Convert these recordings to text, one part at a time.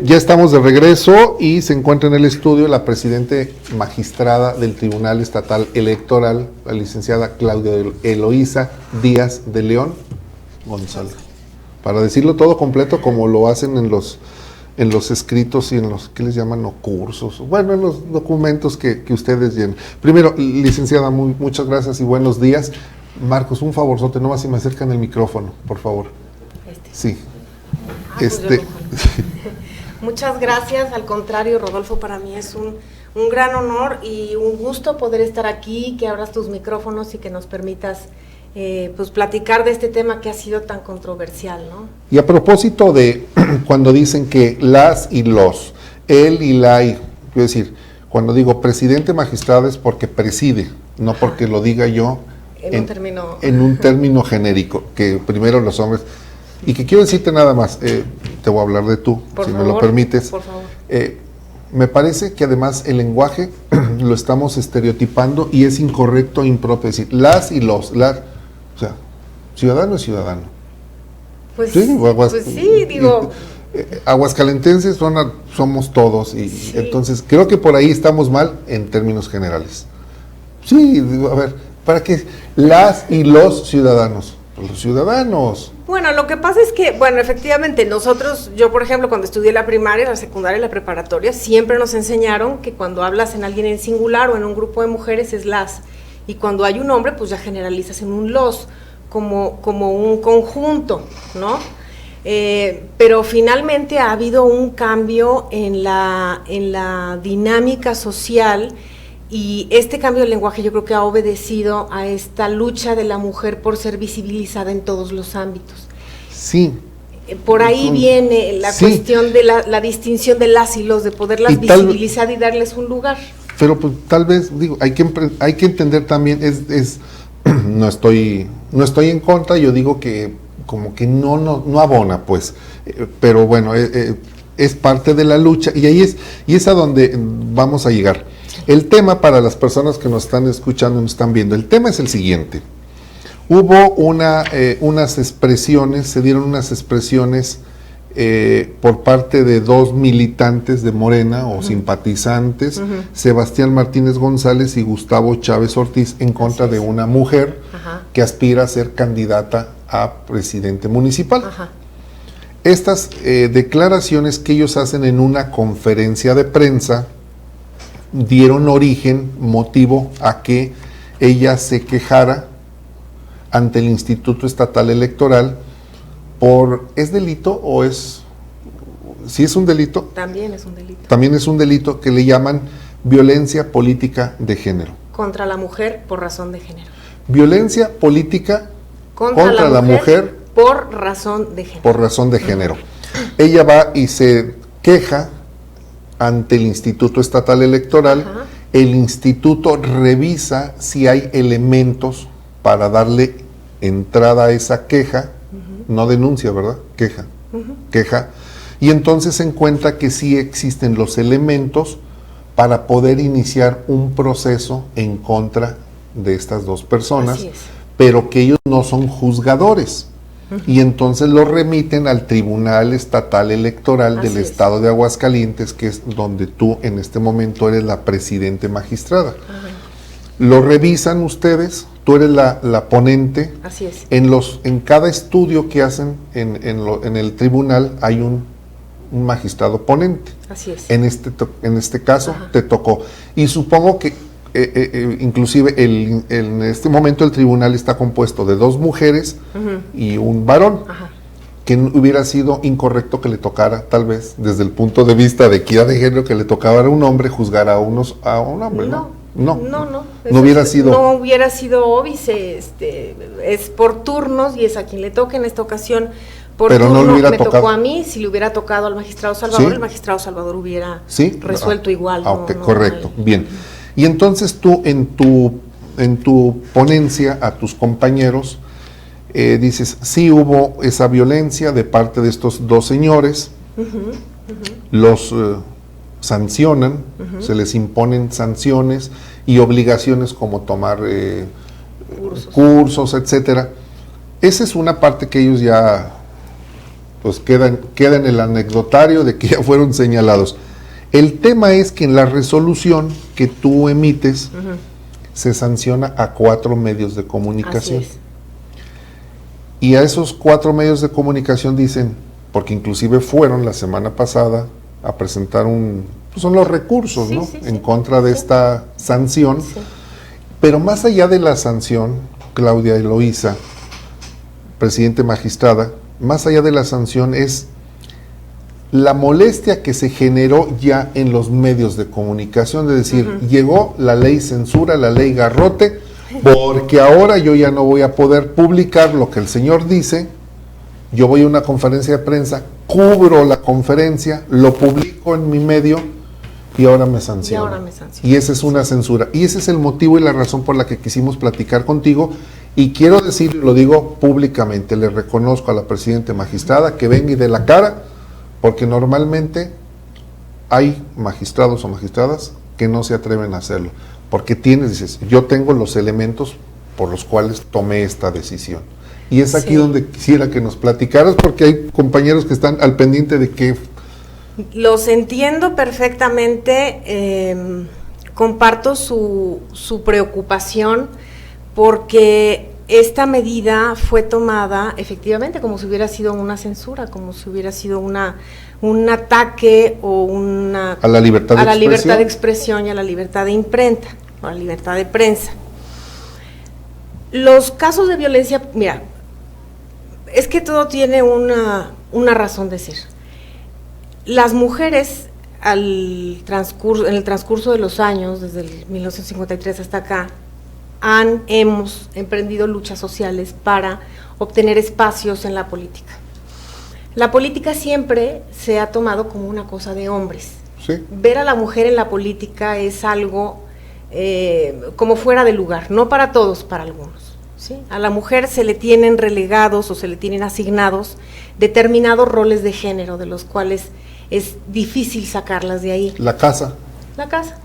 ya estamos de regreso y se encuentra en el estudio la presidente magistrada del Tribunal Estatal Electoral, la licenciada Claudia Eloísa Díaz de León González. Para decirlo todo completo como lo hacen en los escritos y en los, ¿qué les llaman? O cursos, bueno, en los documentos que ustedes llenan. Primero, licenciada, muchas gracias y buenos días. Marcos, un favorzote, nomás si me acercan el micrófono, por favor. Sí. Pues muchas gracias, al contrario, Rodolfo, para mí es un gran honor y un gusto poder estar aquí, que abras tus micrófonos y que nos permitas pues platicar de este tema que ha sido tan controversial, ¿no? Y a propósito de cuando dicen que las y los, él y la, quiero decir, cuando digo presidente magistrado es porque preside, no porque lo diga yo en un término genérico, que primero los hombres, y que quiero decirte nada más, te voy a hablar de tú, si me lo permites. Por favor. Me parece que además el lenguaje lo estamos estereotipando y es incorrecto e impropio decir las y los, o sea, ciudadano es ciudadano. Pues sí, digo. Aguascalentenses somos todos y sí. Entonces creo que por ahí estamos mal en términos generales. Sí, digo, a ver, ¿para qué? Las y los ciudadanos. Los ciudadanos. Bueno, lo que pasa es que, bueno, efectivamente, nosotros, yo por ejemplo, cuando estudié la primaria, la secundaria y la preparatoria, siempre nos enseñaron que cuando hablas en alguien en singular o en un grupo de mujeres es las, y cuando hay un hombre, pues ya generalizas en un los, como un conjunto, ¿no? Pero finalmente ha habido un cambio en la dinámica social. Y este cambio de lenguaje yo creo que ha obedecido a esta lucha de la mujer por ser visibilizada en todos los ámbitos. Sí. Por ahí viene la cuestión de la distinción de las y los, de poderlas visibilizar y darles un lugar. Pero pues tal vez, digo, hay que entender también, no estoy en contra, yo digo que como que no abona, pues, pero bueno, es parte de la lucha y ahí es a donde vamos a llegar. El tema, para las personas que nos están escuchando y nos están viendo, el tema es el siguiente. Hubo unas expresiones, se dieron unas expresiones por parte de dos militantes de Morena o simpatizantes, Sebastián Martínez González y Gustavo Chávez Ortiz, en contra de una mujer que aspira a ser candidata a presidente municipal. Estas declaraciones que ellos hacen en una conferencia de prensa dieron motivo a que ella se quejara ante el Instituto Estatal Electoral ¿es delito o es? ¿Sí es un delito? También es un delito. También es un delito que le llaman violencia política de género. Contra la mujer por razón de género. Violencia política contra la mujer por razón de género. Por razón de género. Ella va y se queja ante el Instituto Estatal Electoral. El instituto revisa si hay elementos para darle entrada a esa queja, no denuncia, ¿verdad? Queja, y entonces se encuentra que sí existen los elementos para poder iniciar un proceso en contra de estas dos personas, pero que ellos no son juzgadores. Y entonces lo remiten al Tribunal Estatal Electoral del Estado de Aguascalientes, que es donde tú en este momento eres la presidente magistrada. Lo revisan ustedes, tú eres la ponente. Así es. En cada estudio que hacen en el tribunal hay un magistrado ponente. Así es. En este caso te tocó. Y supongo que inclusive en este momento el tribunal está compuesto de dos mujeres y un varón, que hubiera sido incorrecto que le tocara, tal vez desde el punto de vista de equidad de género, que le tocara a un hombre juzgar a un hombre, ¿no? No hubiera sido óbice, es por turnos y es a quien le toca en esta ocasión. Pero no le hubiera tocado. Tocó a mí, si le hubiera tocado al magistrado Salvador, el magistrado Salvador hubiera resuelto igual. Correcto, bien. Y entonces tú en tu ponencia a tus compañeros dices, sí hubo esa violencia de parte de estos dos señores, los sancionan, se les imponen sanciones y obligaciones como tomar cursos, etcétera. Esa es una parte que ellos ya pues queda en el anecdotario de que ya fueron señalados. El tema es que en la resolución que tú emites se sanciona a 4 medios de comunicación. Así es. Y a esos 4 medios de comunicación dicen, porque inclusive fueron la semana pasada a presentar pues son los recursos, Sí, ¿no? sí, En sí. contra de esta sanción. Sí. Pero más allá de la sanción, Claudia Eloísa, presidente magistrada, más allá de la sanción es la molestia que se generó ya en los medios de comunicación, de decir, llegó la ley censura, la ley garrote, porque ahora yo ya no voy a poder publicar lo que el señor dice, yo voy a una conferencia de prensa, cubro la conferencia, lo publico en mi medio y ahora me sanciona. Y esa es una censura. Y ese es el motivo y la razón por la que quisimos platicar contigo. Y quiero decir, lo digo públicamente, le reconozco a la presidenta magistrada que venga y dé la cara, porque normalmente hay magistrados o magistradas que no se atreven a hacerlo. Porque dices, yo tengo los elementos por los cuales tomé esta decisión. Y es aquí donde quisiera que nos platicaras, porque hay compañeros que están al pendiente de que... Los entiendo perfectamente, comparto su preocupación, porque esta medida fue tomada efectivamente como si hubiera sido una censura, como si hubiera sido un ataque o a la libertad de expresión y a la libertad de imprenta, o a la libertad de prensa. Los casos de violencia, mira, es que todo tiene una razón de ser. Las mujeres en el transcurso de los años, desde el 1953 hasta acá, hemos emprendido luchas sociales para obtener espacios en la política. La política siempre se ha tomado como una cosa de hombres. Sí. Ver a la mujer en la política es algo como fuera de lugar, no para todos, para algunos. ¿Sí? A la mujer se le tienen relegados o se le tienen asignados determinados roles de género, de los cuales es difícil sacarlas de ahí. La casa. La casa.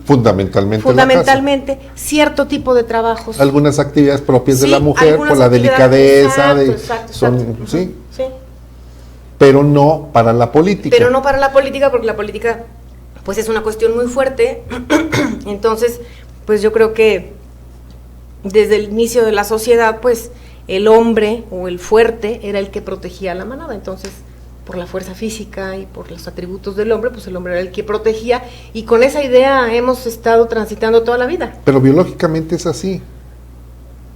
Fundamentalmente cierto tipo de trabajos. Algunas actividades propias de la mujer, por la delicadeza, exacto. ¿sí? Sí. Pero no para la política. Pero no para la política, porque la política pues es una cuestión muy fuerte. Entonces, pues yo creo que desde el inicio de la sociedad, pues el hombre o el fuerte era el que protegía a la manada. Entonces, por la fuerza física y por los atributos del hombre, pues el hombre era el que protegía, y con esa idea hemos estado transitando toda la vida. Pero biológicamente es así.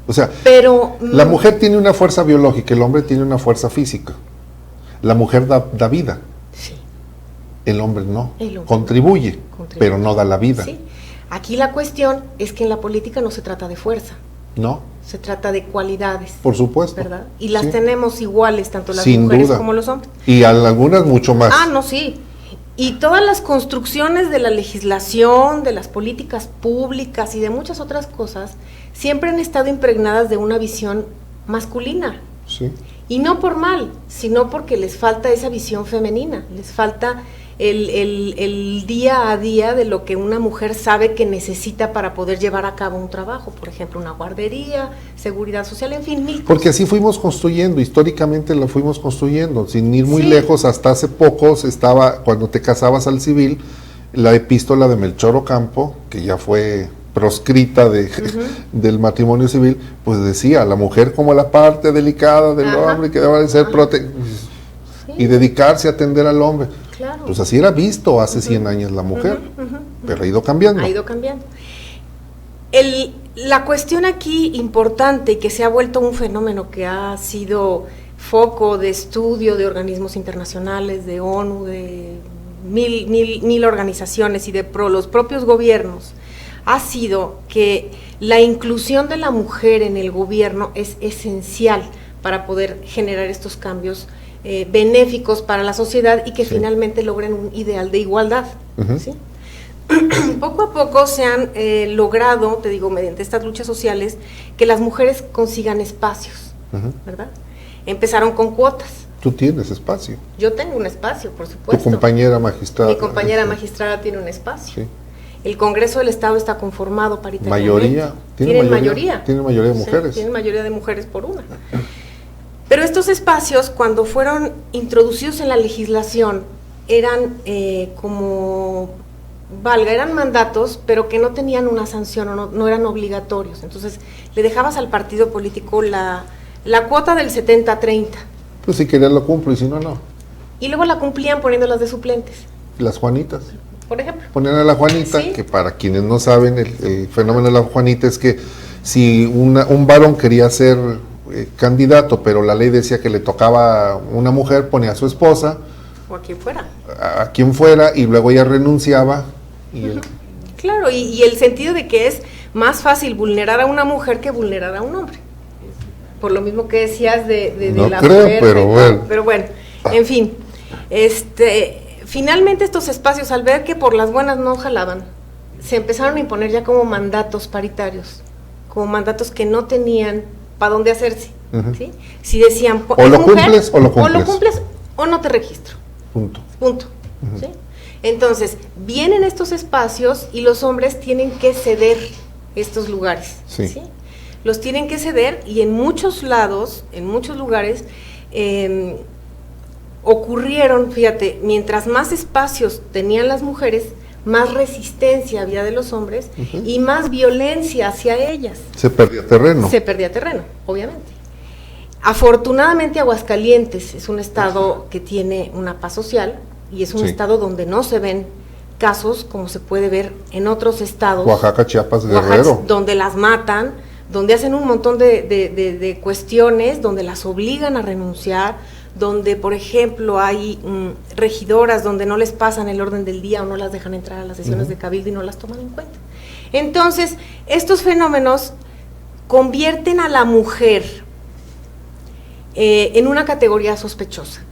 O sea, pero la mujer tiene una fuerza biológica, el hombre tiene una fuerza física. La mujer da vida. Sí. El hombre no. El hombre contribuye, pero no da la vida. Sí. Aquí la cuestión es que en la política no se trata de fuerza. No. Se trata de cualidades. Por supuesto. ¿Verdad? Y las sí. tenemos iguales, tanto las Sin mujeres duda. como los hombres. Y algunas mucho más. No, sí. Y todas las construcciones de la legislación, de las políticas públicas y de muchas otras cosas, siempre han estado impregnadas de una visión masculina. Sí. Y no por mal, sino porque les falta esa visión femenina, les falta el día a día de lo que una mujer sabe que necesita para poder llevar a cabo un trabajo, por ejemplo, una guardería, seguridad social, en fin, mil cosas. Porque así fuimos construyendo, históricamente lo fuimos construyendo, sin ir muy Sí. lejos, hasta hace poco estaba, cuando te casabas al civil, la epístola de Melchor Ocampo, que ya fue proscrita del matrimonio civil, pues decía, la mujer como la parte delicada del hombre, que debe ser y dedicarse a atender al hombre. Claro. Pues así era visto hace 100 años la mujer, pero ha ido cambiando. Ha ido cambiando. La cuestión aquí importante y que se ha vuelto un fenómeno que ha sido foco de estudio de organismos internacionales, de ONU, de mil organizaciones y de los propios gobiernos, ha sido que la inclusión de la mujer en el gobierno es esencial para poder generar estos cambios benéficos para la sociedad y que finalmente logren un ideal de igualdad. ¿Sí? Poco a poco se han logrado, te digo, mediante estas luchas sociales, que las mujeres consigan espacios, ¿verdad? Empezaron con cuotas. Tú tienes espacio. Yo tengo un espacio, por supuesto. Tu compañera magistrada. Mi compañera magistrada tiene un espacio. Sí. El Congreso del Estado está conformado paritariamente. ¿Mayoría? Tienen mayoría. Tienen mayoría de mujeres. Sí, tienen mayoría de mujeres por una. Pero estos espacios, cuando fueron introducidos en la legislación, eran eran mandatos, pero que no tenían una sanción, o no eran obligatorios. Entonces, le dejabas al partido político la cuota del 70-30. Pues si querías lo cumplo y si no, no. Y luego la cumplían poniéndolas de suplentes. Las Juanitas. Por ejemplo. Ponían a la Juanita, ¿sí? Que para quienes no saben, el fenómeno de la Juanita es que si un varón quería ser candidato, pero la ley decía que le tocaba una mujer, ponía a su esposa. O a quien fuera. A quien fuera, y luego ella renunciaba. Claro, y el sentido de que es más fácil vulnerar a una mujer que vulnerar a un hombre. Por lo mismo que decías de no la creo, mujer. Pero bueno. Pero bueno, en fin. Finalmente estos espacios, al ver que por las buenas no jalaban, se empezaron a imponer ya como mandatos paritarios, como mandatos que no tenían para dónde hacerse. ¿Sí? Si decían, o lo cumples o lo cumples. O lo cumples o no te registro. Punto. ¿Sí? Entonces, vienen estos espacios y los hombres tienen que ceder estos lugares. Sí. ¿Sí? Los tienen que ceder, y en muchos lados, en muchos lugares, ocurrieron, fíjate, mientras más espacios tenían las mujeres, más resistencia había de los hombres y más violencia hacia ellas. Se perdía terreno. Obviamente. Afortunadamente Aguascalientes es un estado que tiene una paz social, y es un estado donde no se ven casos como se puede ver en otros estados. Oaxaca, Chiapas, Guerrero. Donde las matan, donde hacen un montón de cuestiones, donde las obligan a renunciar, donde, por ejemplo, hay regidoras donde no les pasan el orden del día o no las dejan entrar a las sesiones de cabildo y no las toman en cuenta. Entonces, estos fenómenos convierten a la mujer en una categoría sospechosa.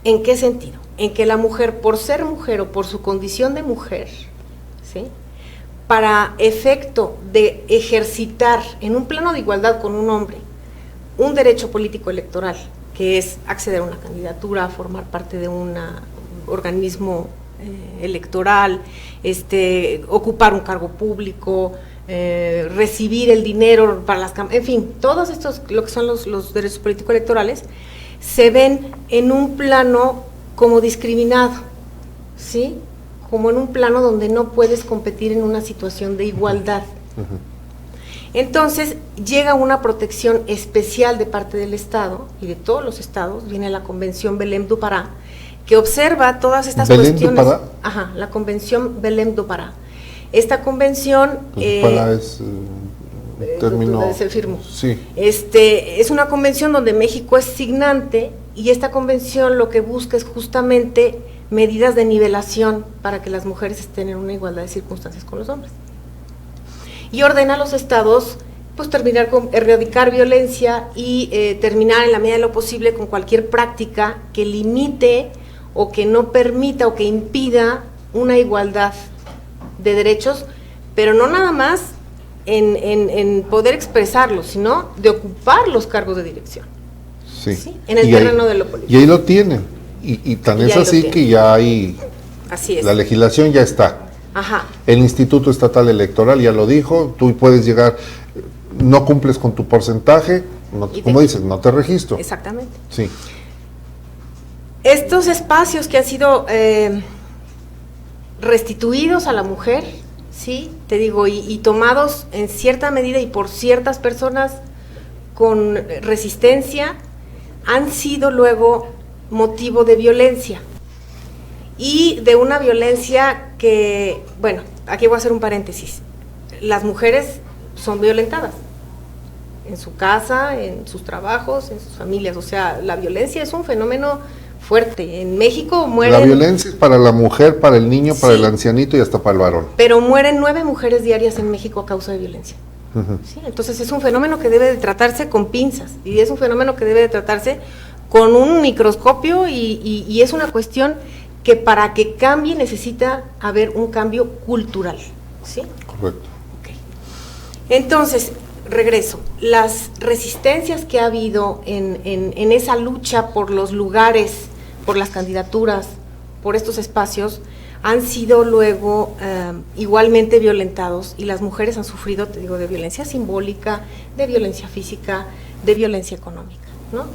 ¿En qué sentido? En que la mujer, por ser mujer o por su condición de mujer, ¿sí?, para efecto de ejercitar en un plano de igualdad con un hombre un derecho político electoral, que es acceder a una candidatura, formar parte de un organismo electoral, ocupar un cargo público, recibir el dinero para las campañas, en fin, todos estos, lo que son los derechos políticos electorales, se ven en un plano como discriminado, ¿sí?, como en un plano donde no puedes competir en una situación de igualdad. Entonces, llega una protección especial de parte del Estado y de todos los estados. Viene la Convención Belém-do Pará, que observa todas estas cuestiones. Ajá, la Convención Belém-do Pará. Esta convención Pará es término. Se firmó. Sí. Es una convención donde México es signante, y esta convención lo que busca es justamente medidas de nivelación para que las mujeres estén en una igualdad de circunstancias con los hombres. Y ordena a los estados, pues, erradicar violencia y terminar en la medida de lo posible con cualquier práctica que limite o que no permita o que impida una igualdad de derechos, pero no nada más en poder expresarlos, sino de ocupar los cargos de dirección. Sí. ¿Sí? En el terreno de lo político. Y ahí lo tienen. Y tan es así que ya hay. Así es. La legislación ya está. Ajá. El Instituto Estatal Electoral ya lo dijo, tú puedes llegar, no cumples con tu porcentaje, como dices, no te registro. Exactamente. Sí. Estos espacios que han sido restituidos a la mujer, sí, te digo, y tomados en cierta medida y por ciertas personas con resistencia, han sido luego motivo de violencia. Y de una violencia que, bueno, aquí voy a hacer un paréntesis. Las mujeres son violentadas en su casa, en sus trabajos, en sus familias. O sea, la violencia es un fenómeno fuerte. En México mueren... La violencia es para la mujer, para el niño, para el ancianito y hasta para el varón. Pero mueren 9 mujeres diarias en México a causa de violencia. ¿Sí? Entonces es un fenómeno que debe de tratarse con pinzas, y es un fenómeno que debe de tratarse con un microscopio, y es una cuestión que para que cambie necesita haber un cambio cultural, ¿sí? Correcto. Okay. Entonces, regreso, las resistencias que ha habido en esa lucha por los lugares, por las candidaturas, por estos espacios, han sido luego igualmente violentados, y las mujeres han sufrido, te digo, de violencia simbólica, de violencia física, de violencia económica. ¿no?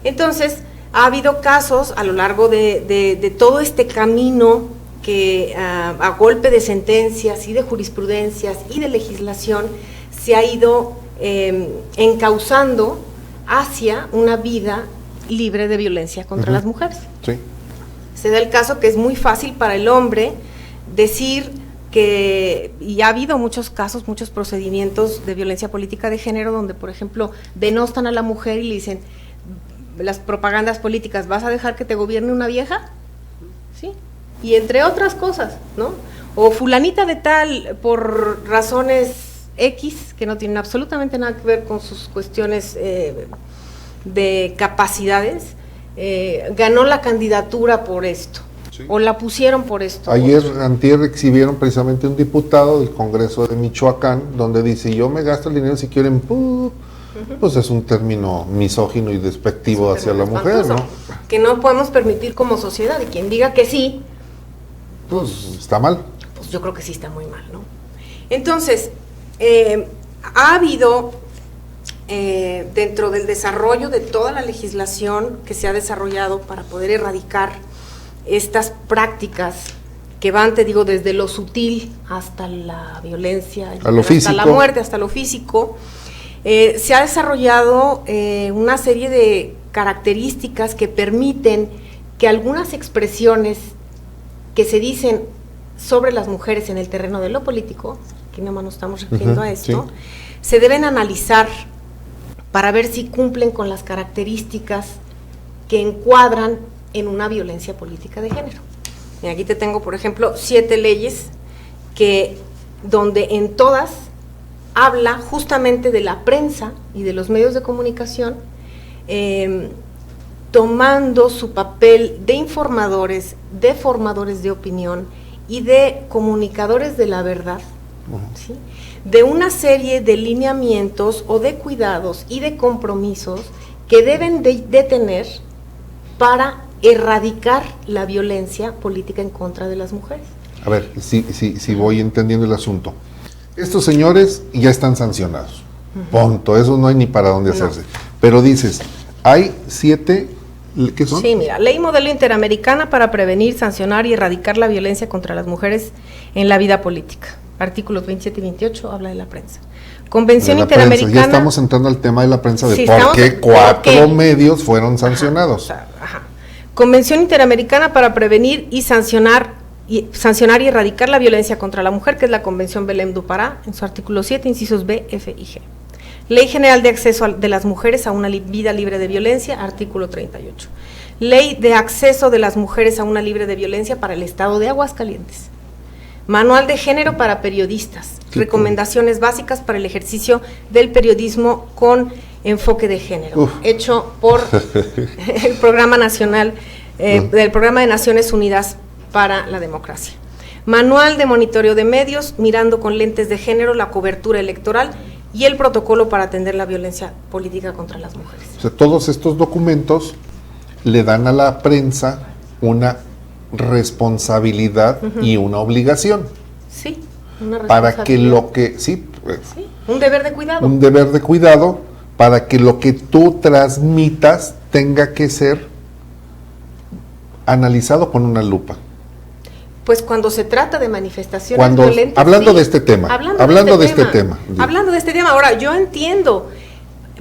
Entonces, ha habido casos a lo largo de todo este camino que a golpe de sentencias y de jurisprudencias y de legislación se ha ido encauzando hacia una vida libre de violencia contra las mujeres. Sí. Se da el caso que es muy fácil para el hombre decir que, y ha habido muchos casos, muchos procedimientos de violencia política de género donde, por ejemplo, denostan a la mujer y le dicen, las propagandas políticas, ¿vas a dejar que te gobierne una vieja? ¿Sí? Y entre otras cosas, ¿no? O fulanita de tal, por razones X, que no tienen absolutamente nada que ver con sus cuestiones de capacidades, ganó la candidatura por esto, sí, o la pusieron por esto. Antier exhibieron precisamente un diputado del Congreso de Michoacán, donde dice, yo me gasto el dinero si quieren, pues es un término misógino y despectivo hacia la mujer, ¿no? Que no podemos permitir como sociedad, y quien diga que sí, pues está mal. Pues yo creo que sí está muy mal, ¿no? Entonces, ha habido dentro del desarrollo de toda la legislación que se ha desarrollado para poder erradicar estas prácticas que van, te digo, desde lo sutil hasta la violencia, hasta la muerte, hasta lo físico, se ha desarrollado una serie de características que permiten que algunas expresiones que se dicen sobre las mujeres en el terreno de lo político, que nada más nos estamos refiriendo a esto, sí, se deben analizar para ver si cumplen con las características que encuadran en una violencia política de género. Y aquí te tengo, por ejemplo, 7 leyes donde en todas habla justamente de la prensa y de los medios de comunicación, tomando su papel de informadores, de formadores de opinión y de comunicadores de la verdad, ¿sí?, de una serie de lineamientos o de cuidados y de compromisos que deben de tener para erradicar la violencia política en contra de las mujeres. A ver, si voy entendiendo el asunto. Estos señores ya están sancionados. Punto, eso no hay ni para dónde hacerse. No. Pero dices, hay 7, ¿qué son? Sí, mira, Ley Modelo Interamericana para prevenir, sancionar y erradicar la violencia contra las mujeres en la vida política. Artículos 27 y 28 habla de la prensa. Convención Interamericana. Prensa. Ya estamos entrando al tema de la prensa, de por qué 4 medios fueron sancionados. Convención Interamericana para prevenir y sancionar y erradicar la violencia contra la mujer, que es la Convención Belém do Pará, en su artículo 7, incisos B, F y G. Ley General de Acceso de las Mujeres a una vida libre de violencia, artículo 38. Ley de Acceso de las Mujeres a una libre de violencia para el Estado de Aguascalientes. Manual de Género para periodistas. Recomendaciones básicas para el ejercicio del periodismo con enfoque de género, hecho por el Programa Nacional, del Programa de Naciones Unidas para la Democracia. Manual de Monitoreo de Medios, mirando con lentes de género la cobertura electoral y el protocolo para atender la violencia política contra las mujeres. O sea, todos estos documentos le dan a la prensa una responsabilidad y una obligación. Sí, una responsabilidad. Para que lo que, sí, un deber de cuidado. Un deber de cuidado para que lo que tú transmitas tenga que ser analizado con una lupa. Pues cuando se trata de manifestaciones violentas. Hablando de este tema. Hablando de este tema. Ahora, yo entiendo,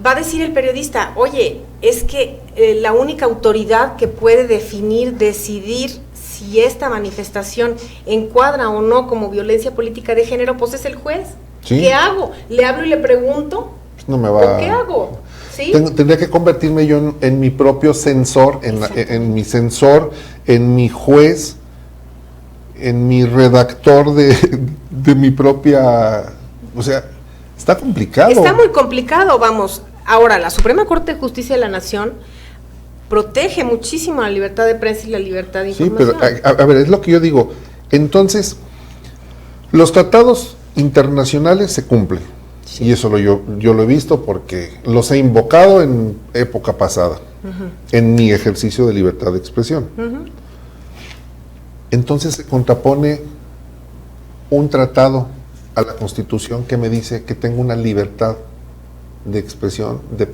va a decir el periodista, oye, es que la única autoridad que puede decidir si esta manifestación encuadra o no como violencia política de género, pues es el juez. ¿Sí? ¿Qué hago? ¿Le hablo y le pregunto? No me va. ¿Qué hago? ¿Sí? Tendría que convertirme yo en mi propio censor, en mi censor, en mi juez, en mi redactor de mi propia... O sea, está complicado. Está muy complicado, vamos. Ahora, la Suprema Corte de Justicia de la Nación protege muchísimo la libertad de prensa y la libertad de información. Sí, pero a ver, es lo que yo digo. Entonces, los tratados internacionales se cumplen. Sí. Y eso yo lo he visto porque los he invocado en época pasada, en mi ejercicio de libertad de expresión. Entonces se contrapone un tratado a la Constitución que me dice que tengo una libertad de expresión, de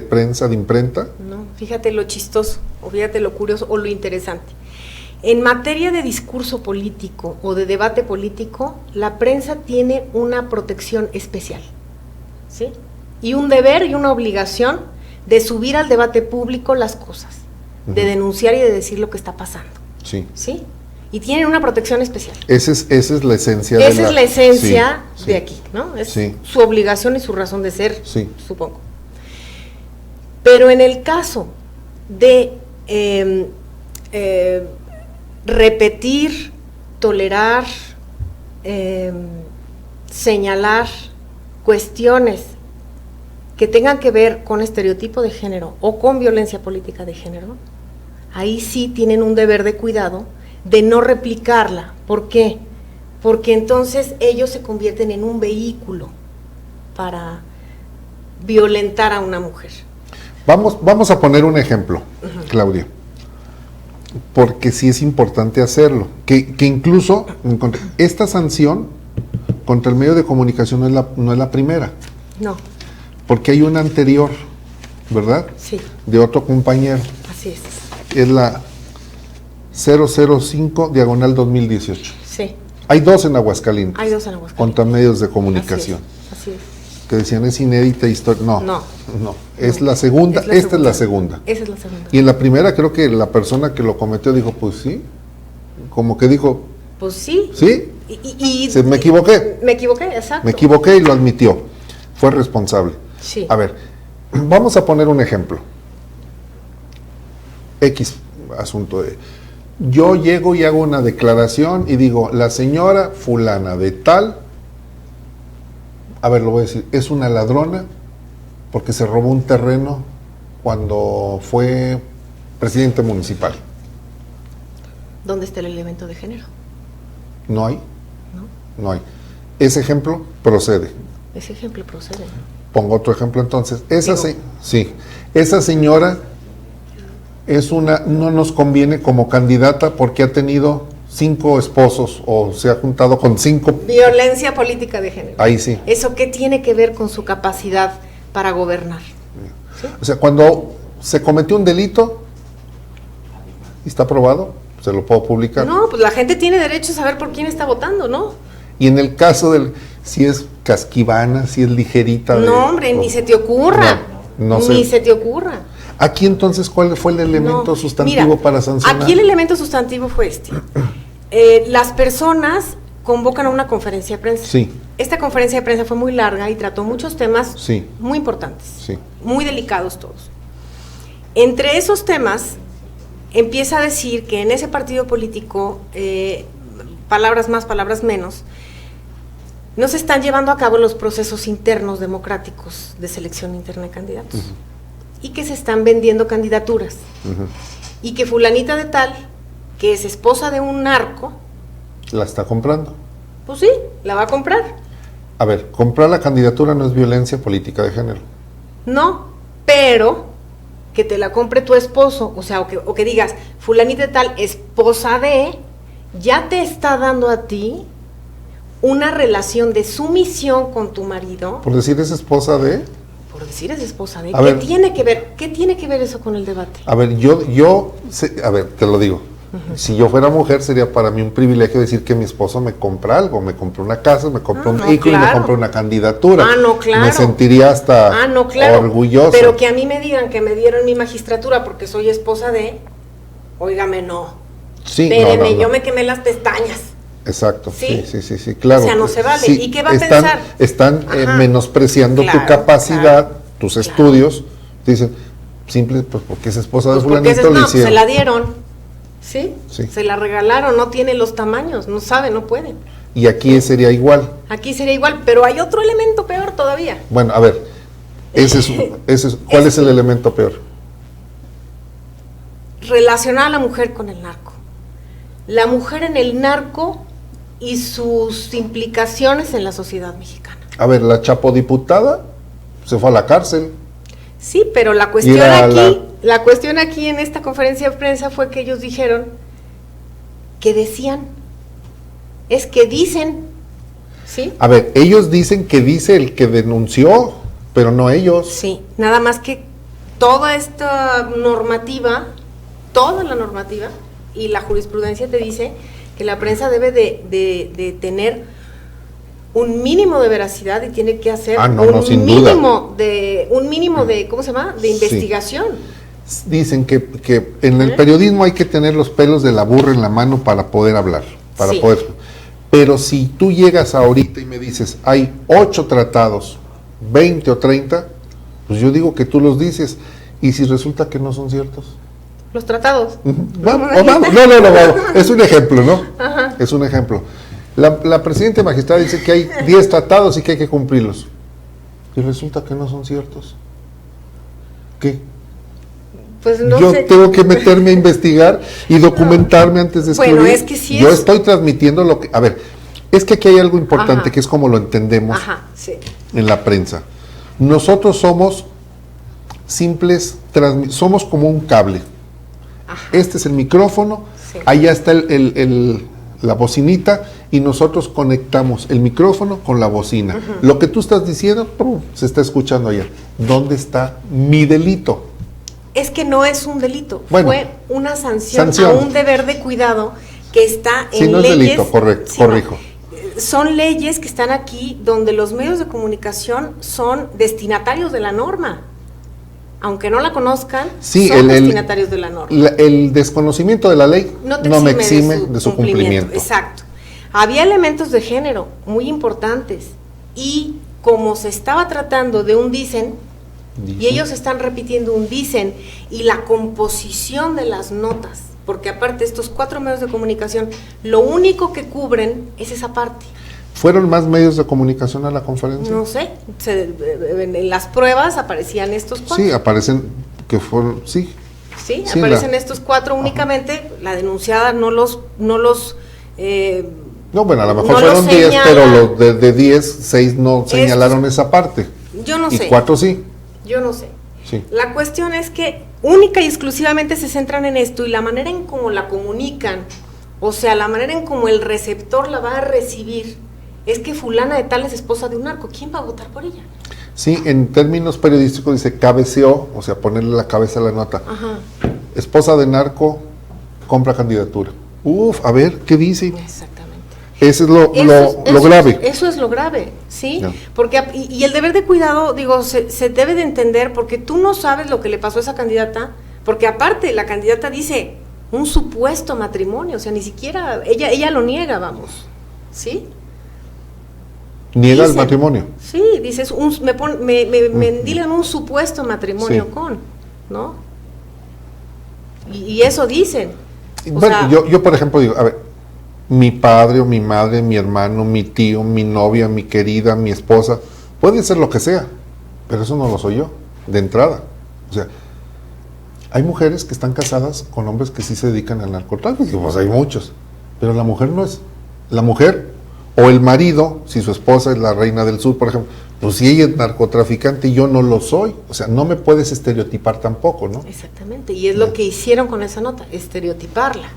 prensa, de imprenta? No, fíjate lo chistoso, o fíjate lo curioso o lo interesante. En materia de discurso político o de debate político, la prensa tiene una protección especial, ¿sí? Y un deber y una obligación de subir al debate público las cosas, de denunciar y de decir lo que está pasando. Sí. ¿Sí? Y tienen una protección especial. Esa es la esencia Esa es la esencia sí, de sí. aquí, ¿no? Es Sí. su obligación y su razón de ser, Sí. supongo. Pero en el caso de repetir, tolerar, señalar cuestiones que tengan que ver con estereotipo de género o con violencia política de género, ahí sí tienen un deber de cuidado de no replicarla. ¿Por qué? Porque entonces ellos se convierten en un vehículo para violentar a una mujer. Vamos a poner un ejemplo, Claudia, porque sí es importante hacerlo, que incluso esta sanción contra el medio de comunicación no es la primera, No, porque hay una anterior, ¿verdad? sí, De otro compañero, así es la 005/2018. sí. Hay dos en Aguascalientes. Hay dos en Aguascalientes. Contra medios de comunicación. Así es. Que decían es inédita historia. No, No. Es la segunda, Es la esta segunda. es la segunda. Esa es la segunda. Y en la primera creo que la persona que lo cometió dijo, pues sí, como que dijo, Pues sí. sí, Y me equivoqué. Me equivoqué, exacto. Me equivoqué y lo admitió. Fue responsable. Sí. A ver, vamos a poner un ejemplo. X asunto de... Yo llego y hago una declaración y digo, la señora fulana de tal, a ver, lo voy a decir, es una ladrona porque se robó un terreno cuando fue presidente municipal. ¿Dónde está el elemento de género? ¿No hay? ¿No? No hay. Ese ejemplo procede. Ese ejemplo procede. Pongo otro ejemplo entonces. Esa Digo. esa señora no nos conviene como candidata porque ha tenido 5 esposos o se ha juntado con 5. Violencia política de género. Ahí sí. ¿Eso qué tiene que ver con su capacidad para gobernar? ¿Sí? O sea, cuando se cometió un delito y está probado, se lo puedo publicar. No, pues la gente tiene derecho a saber por quién está votando, ¿no? Y en el caso si es casquivana, si es ligerita. No, hombre, ni se te ocurra. No Ni sé. se te ocurra. Aquí entonces, ¿cuál fue el elemento No, sustantivo mira, para sancionar? Aquí el elemento sustantivo fue este. Las personas convocan a una conferencia de prensa. Sí. Esta conferencia de prensa fue muy larga y trató muchos temas Sí. muy importantes, Sí. muy delicados todos. Entre esos temas, empieza a decir que en ese partido político, palabras más, palabras menos, no se están llevando a cabo los procesos internos democráticos de selección interna de candidatos. Y que se están vendiendo candidaturas. Y que fulanita de tal, que es esposa de un narco, La está comprando. pues sí, la va a comprar. A ver, comprar la candidatura no es violencia política de género. No, pero que te la compre tu esposo, o sea, o que digas, fulanita de tal, esposa de, ya te está dando a ti una relación de sumisión con tu marido. Por decir, es esposa de... Por decir es esposa de, A ¿qué ver. tiene que ver? ¿Qué tiene que ver eso con el debate? A ver, a ver, te lo digo. Si yo fuera mujer, sería para mí un privilegio decir que mi esposo me compra algo, me compró una casa, me compró un vehículo y me claro. compró una candidatura. Ah, no, claro. Me sentiría hasta no, claro. orgulloso. Pero que a mí me digan que me dieron mi magistratura porque soy esposa de, óigame, no. Sí, Espéreme, no. yo me quemé las pestañas. Exacto, ¿Sí? sí, claro. O sea, no se vale. Sí, ¿Y qué va a pensar? Están Ajá. menospreciando tu Claro, capacidad, claro, tus claro. estudios. Dicen, simple, pues porque es esposa de Pues porque fulanito, le no, pues se hicieron. la dieron. ¿Sí? Sí. Se la regalaron, no tiene los tamaños, no sabe, no puede. Y aquí sería igual. Aquí sería igual, pero hay otro elemento peor todavía. Bueno, a ver, ¿cuál es el elemento peor? Relacionar a la mujer con el narco. La mujer en el narco y sus implicaciones en la sociedad mexicana. A ver, la chapodiputada se fue a la cárcel. Sí, pero la cuestión Mira, aquí, la cuestión aquí en esta conferencia de prensa fue que ellos dijeron que decían, es que dicen, ¿sí? A ver, ellos dicen que dice el que denunció pero no ellos. Sí, nada más que toda esta normativa, toda la normativa y la jurisprudencia te dice que la prensa debe de tener un mínimo de veracidad y tiene que hacer sin duda. un mínimo de, ¿cómo se llama? De investigación. Sí. Dicen que en el periodismo hay que tener los pelos de la burra en la mano para poder hablar, Sí. Pero si tú llegas ahorita y me dices, hay 8 tratados, 20 o 30, pues yo digo que tú los dices, y si resulta que no son ciertos. Los tratados. Vamos. Es un ejemplo, ¿no? Ajá. Es un ejemplo. La presidenta magistrada dice que hay 10 tratados y que hay que cumplirlos. Y resulta que no son ciertos. ¿Qué? Pues no yo sé. Tengo que meterme a investigar y documentarme antes de escribir. Bueno, es que sí yo estoy transmitiendo lo que... A ver, es que aquí hay algo importante, que es como lo entendemos sí. en la prensa. Nosotros somos simples, somos como un cable. Ajá. Este es el micrófono, sí. Allá está la bocinita y nosotros conectamos el micrófono con la bocina. Lo que tú estás diciendo, se está escuchando allá. ¿Dónde está mi delito? Es que no es un delito, bueno, fue una sanción a un deber de cuidado que está en no leyes. Es delito, corrijo. Son leyes que están aquí donde los medios de comunicación son destinatarios de la norma. Aunque no la conozcan, son destinatarios de la norma. El desconocimiento de la ley no me exime de su cumplimiento. Exacto. Había elementos de género muy importantes y como se estaba tratando de un dicen, y ellos están repitiendo un dicen, y la composición de las notas, porque aparte estos 4 medios de comunicación, lo único que cubren es esa parte. ¿Fueron más medios de comunicación a la conferencia? No sé, en las pruebas aparecían estos 4. Sí, aparecen que fueron, sí. Sí, aparecen estos 4 únicamente. Ajá. La denunciada no los no, bueno, a lo mejor fueron 10, pero los de 10, 6 no señalaron esa parte. Yo no sé. Y 4 sí. Yo no sé. Sí. La cuestión es que única y exclusivamente se centran en esto y la manera en cómo la comunican, o sea, la manera en cómo el receptor la va a recibir, es que fulana de tal es esposa de un narco. ¿Quién va a votar por ella? Sí, en términos periodísticos dice cabeceó, o sea, ponerle la cabeza a la nota. Ajá. Esposa de narco, compra candidatura. A ver, ¿qué dice? Exactamente. Eso es lo grave. Eso es lo grave, ¿sí? No. Porque, y el deber de cuidado, digo, se debe de entender porque tú no sabes lo que le pasó a esa candidata, porque aparte la candidata dice un supuesto matrimonio, o sea, ni siquiera, ella lo niega, vamos, ¿sí? ¿Niega el matrimonio? Sí, dices, me endilan un supuesto matrimonio ¿no? Y eso dicen. Bueno, yo por ejemplo digo, a ver, mi padre o mi madre, mi hermano, mi tío, mi novia, mi querida, mi esposa, puede ser lo que sea, pero eso no lo soy yo, de entrada. O sea, hay mujeres que están casadas con hombres que sí se dedican al narcotráfico, pues hay muchos, pero la mujer no es. La mujer o el marido, si su esposa es la reina del sur, por ejemplo, pues si ella es narcotraficante y yo no lo soy, o sea, no me puedes estereotipar tampoco, ¿no? Exactamente, y es lo que hicieron con esa nota, estereotiparla.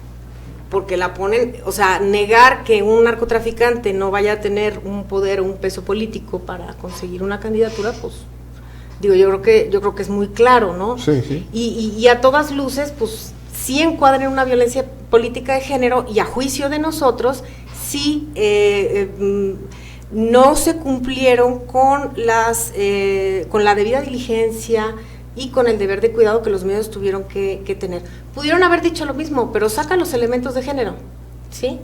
Porque la ponen, o sea, negar que un narcotraficante no vaya a tener un poder o un peso político para conseguir una candidatura, pues, digo, yo creo que es muy claro, ¿no? Sí, sí. Y a todas luces, pues, sí encuadran en una violencia política de género y a juicio de nosotros, sí no se cumplieron con la debida diligencia y con el deber de cuidado que los medios tuvieron que tener. Pudieron haber dicho lo mismo, pero sacan los elementos de género, ¿sí?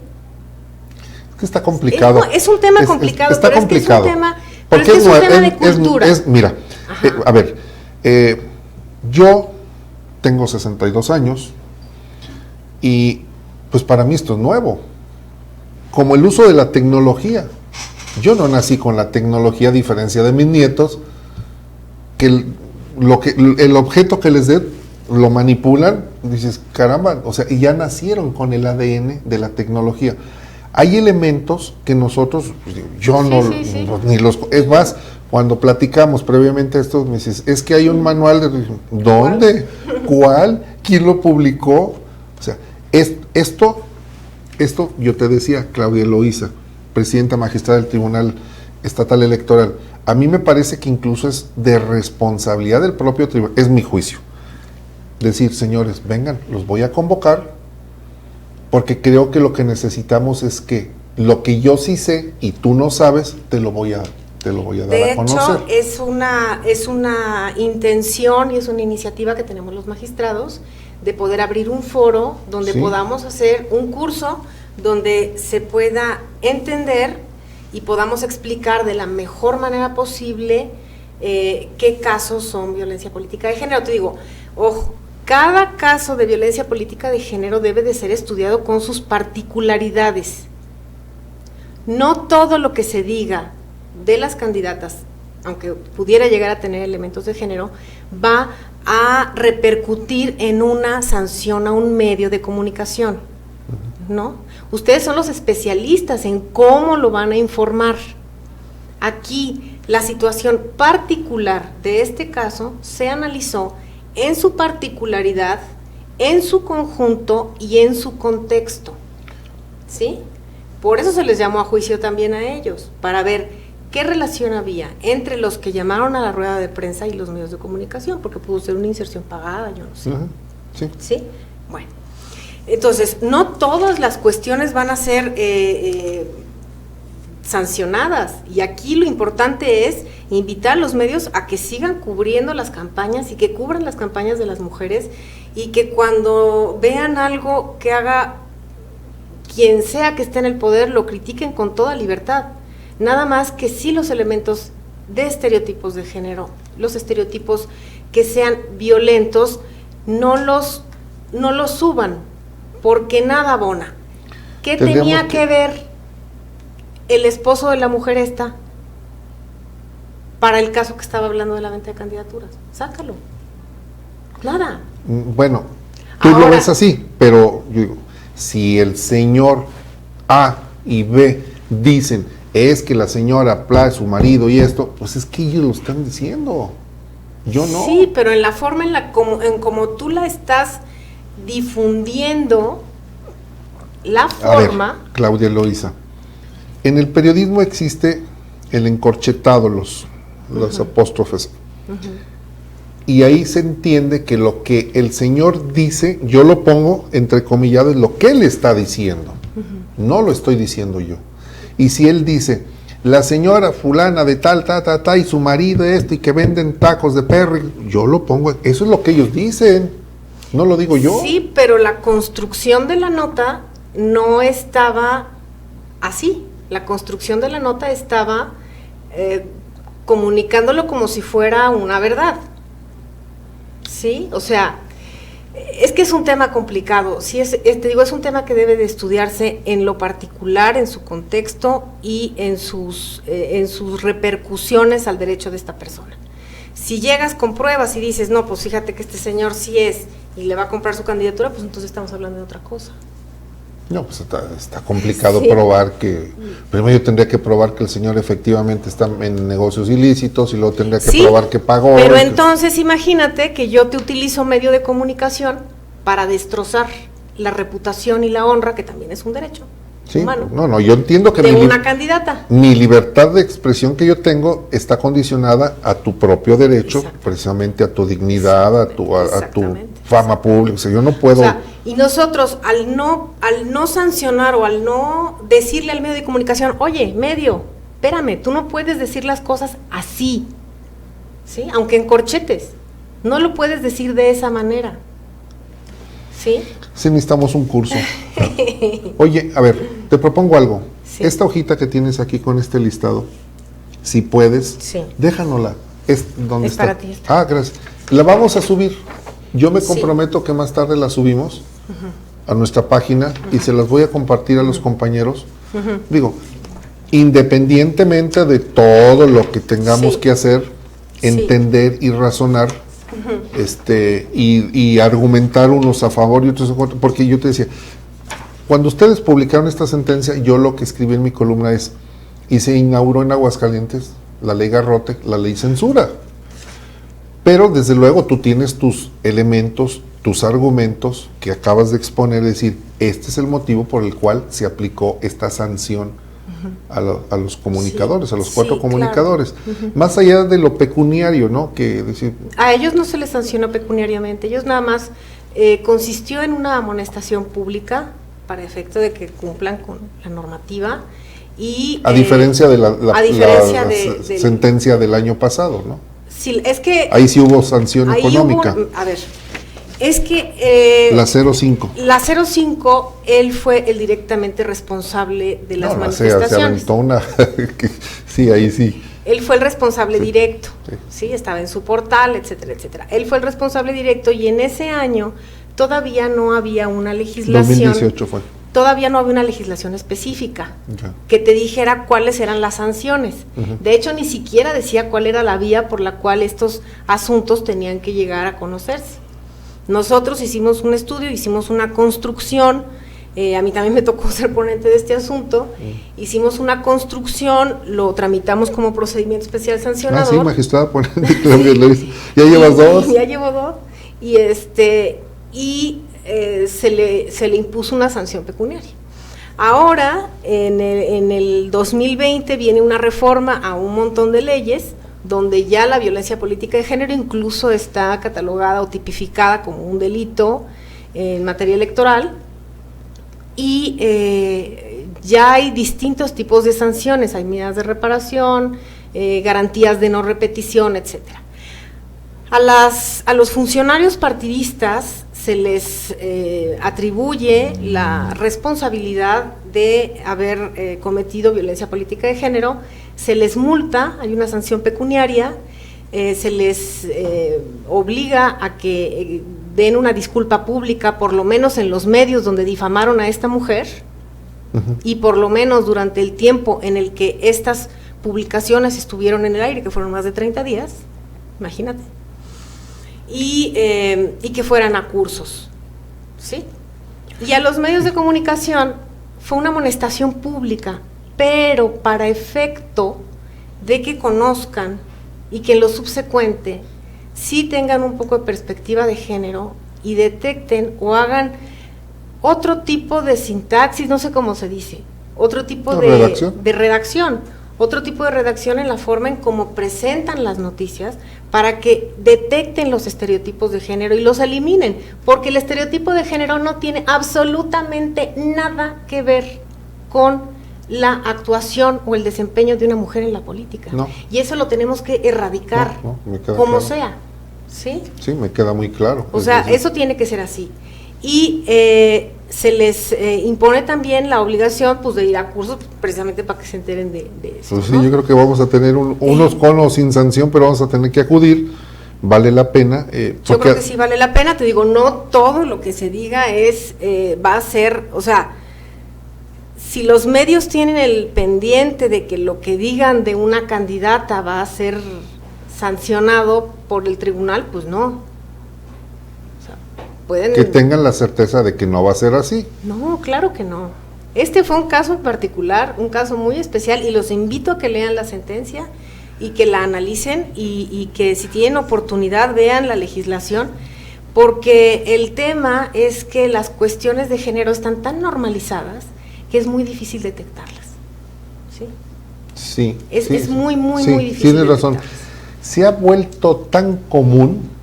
Es que está complicado. Es un tema complicado, está pero complicado. Es que es un tema de cultura. Mira, a ver, yo tengo 62 años y pues para mí esto es nuevo. Como el uso de la tecnología. Yo no nací con la tecnología, a diferencia de mis nietos, que el objeto que les dé lo manipulan, dices, caramba, o sea, y ya nacieron con el ADN de la tecnología. Hay elementos que nosotros, yo ni los, es más, cuando platicamos previamente esto, me dices, es que hay un manual de, ¿dónde? ¿Cuál? ¿Quién lo publicó? O sea, esto yo te decía, Claudia Eloísa, presidenta magistrada del Tribunal Estatal Electoral. A mí me parece que incluso es de responsabilidad del propio tribunal, es mi juicio, decir, señores, vengan, los voy a convocar, porque creo que lo que necesitamos es que lo que yo sí sé y tú no sabes, te lo voy a dar a conocer. De hecho, es una intención y es una iniciativa que tenemos los magistrados de poder abrir un foro donde podamos hacer un curso donde se pueda entender y podamos explicar de la mejor manera posible qué casos son violencia política de género. Te digo, ojo, cada caso de violencia política de género debe de ser estudiado con sus particularidades. No todo lo que se diga de las candidatas, aunque pudiera llegar a tener elementos de género, va a repercutir en una sanción a un medio de comunicación, ¿no? Ustedes son los especialistas en cómo lo van a informar. Aquí, la situación particular de este caso se analizó en su particularidad, en su conjunto y en su contexto, ¿sí? Por eso se les llamó a juicio también a ellos, para ver qué relación había entre los que llamaron a la rueda de prensa y los medios de comunicación, porque pudo ser una inserción pagada, yo no sé. Sí. ¿Sí? Bueno, entonces, no todas las cuestiones van a ser sancionadas, y aquí lo importante es invitar a los medios a que sigan cubriendo las campañas y que cubran las campañas de las mujeres, y que cuando vean algo que haga quien sea que esté en el poder, lo critiquen con toda libertad. Nada más que sí los elementos de estereotipos de género, los estereotipos que sean violentos, no los suban, porque nada abona. ¿Qué tenía que ver el esposo de la mujer esta para el caso que estaba hablando de la venta de candidaturas? Sácalo. Nada. Bueno, tú lo ves así, pero yo digo, si el señor A y B dicen es que la señora Pla es su marido y esto, pues es que ellos lo están diciendo, yo no. Sí, pero en la forma en como tú la estás difundiendo, la forma... A ver, Claudia Eloísa, en el periodismo existe el encorchetado, los apóstrofes, y ahí se entiende que lo que el señor dice, yo lo pongo entrecomillado, es lo que él está diciendo, no lo estoy diciendo yo. Y si él dice, la señora fulana de tal, y su marido esto, y que venden tacos de perro, yo lo pongo, eso es lo que ellos dicen, no lo digo yo. Sí, pero la construcción de la nota no estaba así, la construcción de la nota estaba comunicándolo como si fuera una verdad, ¿sí? O sea, es que es un tema complicado, sí, te digo, es un tema que debe de estudiarse en lo particular, en su contexto y en sus repercusiones al derecho de esta persona. Si llegas con pruebas y dices, no, pues fíjate que este señor sí es y le va a comprar su candidatura, pues entonces estamos hablando de otra cosa. No, pues está complicado probar que, primero yo tendría que probar que el señor efectivamente está en negocios ilícitos y luego tendría que probar que pagó. Pero entonces imagínate que yo te utilizo medio de comunicación para destrozar la reputación y la honra, que también es un derecho humano. No, yo entiendo que de una candidata. Mi libertad de expresión que yo tengo está condicionada a tu propio derecho, precisamente a tu dignidad, a tu fama pública. O sea, yo no puedo... O sea, y nosotros al no sancionar o al no decirle al medio de comunicación, oye, medio, espérame, tú no puedes decir las cosas así, ¿sí? Aunque en corchetes, no lo puedes decir de esa manera, ¿sí? Sí, necesitamos un curso. Oye, a ver, te propongo algo. Sí. Esta hojita que tienes aquí con este listado, si puedes, déjanosla. ¿Dónde está? Para ti. Gracias. La vamos a subir. Yo me comprometo que más tarde la subimos a nuestra página y se las voy a compartir a los compañeros. Digo, independientemente de todo lo que tengamos que hacer, entender y razonar, y argumentar unos a favor y otros en contra, porque yo te decía, cuando ustedes publicaron esta sentencia, yo lo que escribí en mi columna es, y se inauguró en Aguascalientes la ley Garrote, la ley censura. Pero desde luego tú tienes tus elementos, tus argumentos que acabas de exponer, es decir, este es el motivo por el cual se aplicó esta sanción a los comunicadores, Sí, a los 4 sí, comunicadores. claro. Más allá de lo pecuniario, ¿no? Que decir, A ellos no se les sancionó pecuniariamente, ellos nada más consistió en una amonestación pública para efecto de que cumplan con la normativa y a diferencia de a diferencia la sentencia del año pasado, ¿no? Sí, es que ahí sí hubo sanción ahí económica. a ver, es que La 05. la 05, él fue el directamente responsable de las Se manifestaciones. aventó una sí, ahí sí. Él fue el responsable directo, sí. sí, estaba en su portal, etcétera, etcétera. Él fue el responsable directo y en ese año todavía no había una legislación. 2018 fue. Todavía no había una legislación específica Ya. que te dijera cuáles eran las sanciones. De hecho, ni siquiera decía cuál era la vía por la cual estos asuntos tenían que llegar a conocerse. Nosotros hicimos un estudio, hicimos una construcción, a mí también me tocó ser ponente de este asunto, hicimos una construcción, lo tramitamos como procedimiento especial sancionador. Sí, magistrada ponente, ya llevas 2. Ya llevo 2, y se le impuso una sanción pecuniaria. Ahora, en el 2020 viene una reforma a un montón de leyes, donde ya la violencia política de género incluso está catalogada o tipificada como un delito en materia electoral, y ya hay distintos tipos de sanciones, hay medidas de reparación, garantías de no repetición, etcétera. A los funcionarios partidistas se les atribuye la responsabilidad de haber cometido violencia política de género, se les multa, hay una sanción pecuniaria, se les obliga a que den una disculpa pública, por lo menos en los medios donde difamaron a esta mujer, y por lo menos durante el tiempo en el que estas publicaciones estuvieron en el aire, que fueron más de 30 días, imagínate, y que fueran a cursos, ¿sí? Y a los medios de comunicación fue una amonestación pública, pero para efecto de que conozcan y que en lo subsecuente sí tengan un poco de perspectiva de género y detecten o hagan otro tipo de sintaxis, no sé cómo se dice, otro tipo de redacción, otro tipo de redacción en la forma en cómo presentan las noticias, para que detecten los estereotipos de género y los eliminen, porque el estereotipo de género no tiene absolutamente nada que ver con la actuación o el desempeño de una mujer en la política. No. Y eso lo tenemos que erradicar, me queda como claro. sea, ¿sí? Sí, me queda muy claro. O sea, eso tiene que ser así. Y se les impone también la obligación, pues, de ir a cursos, precisamente para que se enteren de eso. Pues sí, ¿no? yo creo que vamos a tener unos con o sin sanción, pero vamos a tener que acudir, vale la pena. Yo creo que sí vale la pena, te digo, no todo lo que se diga va a ser, o sea, si los medios tienen el pendiente de que lo que digan de una candidata va a ser sancionado por el tribunal, pues no. Pueden... Que tengan la certeza de que no va a ser así. No, claro que no. Este fue un caso particular, un caso muy especial, y los invito a que lean la sentencia y que la analicen y que si tienen oportunidad vean la legislación, porque el tema es que las cuestiones de género están tan normalizadas que es muy difícil detectarlas. ¿Sí? Sí. Es muy difícil. Tienes razón. Se ha vuelto tan común.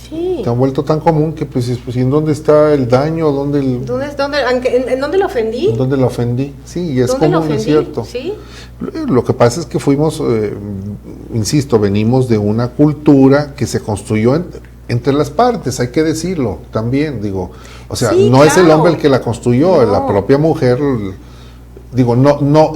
Sí. Se ha vuelto tan común que pues ¿en dónde está el daño? ¿En dónde lo ofendí? ¿En dónde lo ofendí? Sí, y es común, es cierto. ¿Sí? Lo que pasa es que fuimos, insisto, venimos de una cultura que se construyó entre las partes, hay que decirlo también, digo, o sea, sí, no claro. Es el hombre el que la construyó, No. La propia mujer, digo,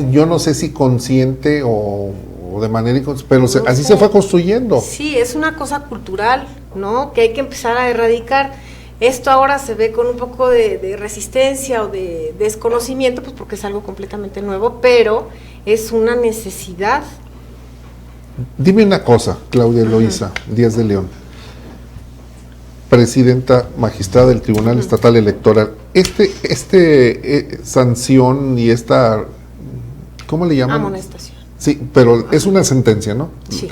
yo no sé si consciente o de manera inconsciente, pero No así sé. se fue construyendo. Sí, es una cosa cultural, ¿no? Que hay que empezar a erradicar. Esto ahora se ve con un poco de resistencia o de desconocimiento, pues porque es algo completamente nuevo, pero es una necesidad. Dime una cosa, Claudia Eloísa Díaz de León, presidenta magistrada del Tribunal Estatal Electoral, sanción y esta, ¿cómo le llaman? Amonestación. Sí, pero es una sentencia, ¿no? Sí.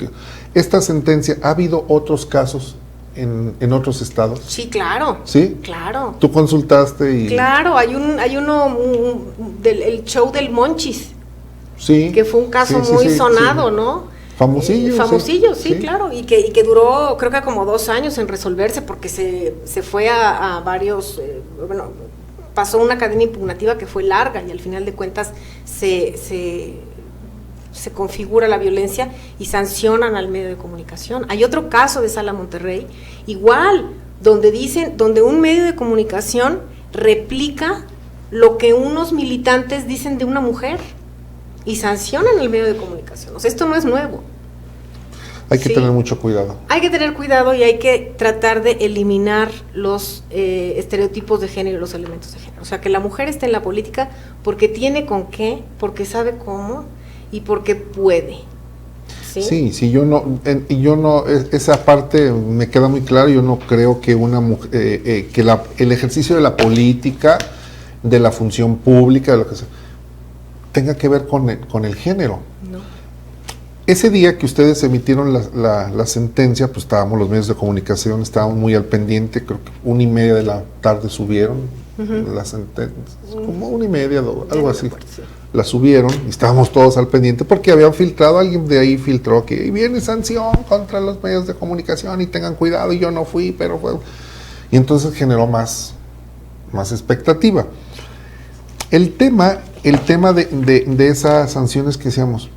Esta sentencia, ¿ha habido otros casos en otros estados? Sí, claro. ¿Sí? Claro. ¿Tú consultaste y...? Claro, hay uno el show del Monchis. Sí. Que fue un caso muy sonado, ¿no? Famosillo. Famosillo, sí, claro, y que duró creo que como 2 años en resolverse porque se fue a varios, bueno, pasó una cadena impugnativa que fue larga y al final de cuentas se configura la violencia y sancionan al medio de comunicación. Hay otro caso de Sala Monterrey, igual, donde un medio de comunicación replica lo que unos militantes dicen de una mujer y sancionan al medio de comunicación. O sea, esto no es nuevo. Hay que tener mucho cuidado. Hay que tener cuidado y hay que tratar de eliminar los estereotipos de género y los elementos de género. O sea, que la mujer esté en la política porque tiene con qué, porque sabe cómo y porque puede. Sí, yo no, esa parte me queda muy claro. Yo no creo que una mujer, el ejercicio de la política, de la función pública, de lo que sea, tenga que ver con el género. No. Ese día que ustedes emitieron la sentencia, pues estábamos los medios de comunicación, estábamos muy al pendiente, creo que 1:30 de la tarde subieron la sentencia, como 1:30, algo así. La subieron y estábamos todos al pendiente porque habían filtrado, alguien de ahí filtró que viene sanción contra los medios de comunicación y tengan cuidado, y yo no fui, pero fue. Y entonces generó más expectativa. El tema de esas sanciones que decíamos,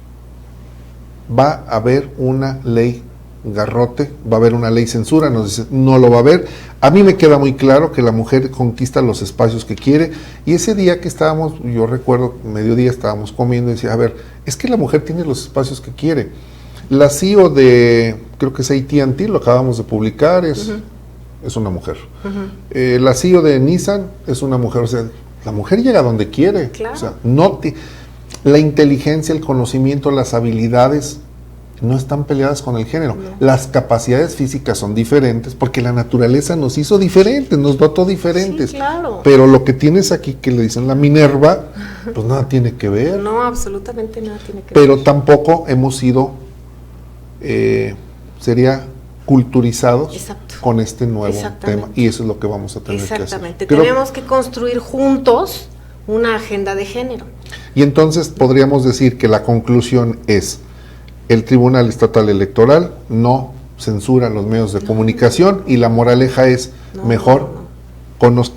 va a haber una ley garrote, va a haber una ley censura, nos dice, no lo va a haber. A mí me queda muy claro que la mujer conquista los espacios que quiere, y ese día que estábamos, yo recuerdo, mediodía estábamos comiendo y decía, a ver, es que la mujer tiene los espacios que quiere. La CEO de, creo que es AT&T, lo acabamos de publicar, es una mujer. La CEO de Nissan es una mujer, o sea, la mujer llega donde quiere. Claro. O sea, la inteligencia, el conocimiento, las habilidades no están peleadas con el género. No. Las capacidades físicas son diferentes porque la naturaleza nos hizo diferentes, nos dotó diferentes. Sí, claro. Pero lo que tienes aquí, que le dicen la Minerva, pues nada tiene que ver. No, absolutamente nada tiene que Pero ver. tampoco hemos sido, sería culturizados con este nuevo tema, y eso es lo que vamos a tener que hacer. Exactamente, tenemos que construir juntos una agenda de género. Y entonces podríamos decir que la conclusión es: el Tribunal Estatal Electoral no censura los medios de comunicación, y la moraleja es mejor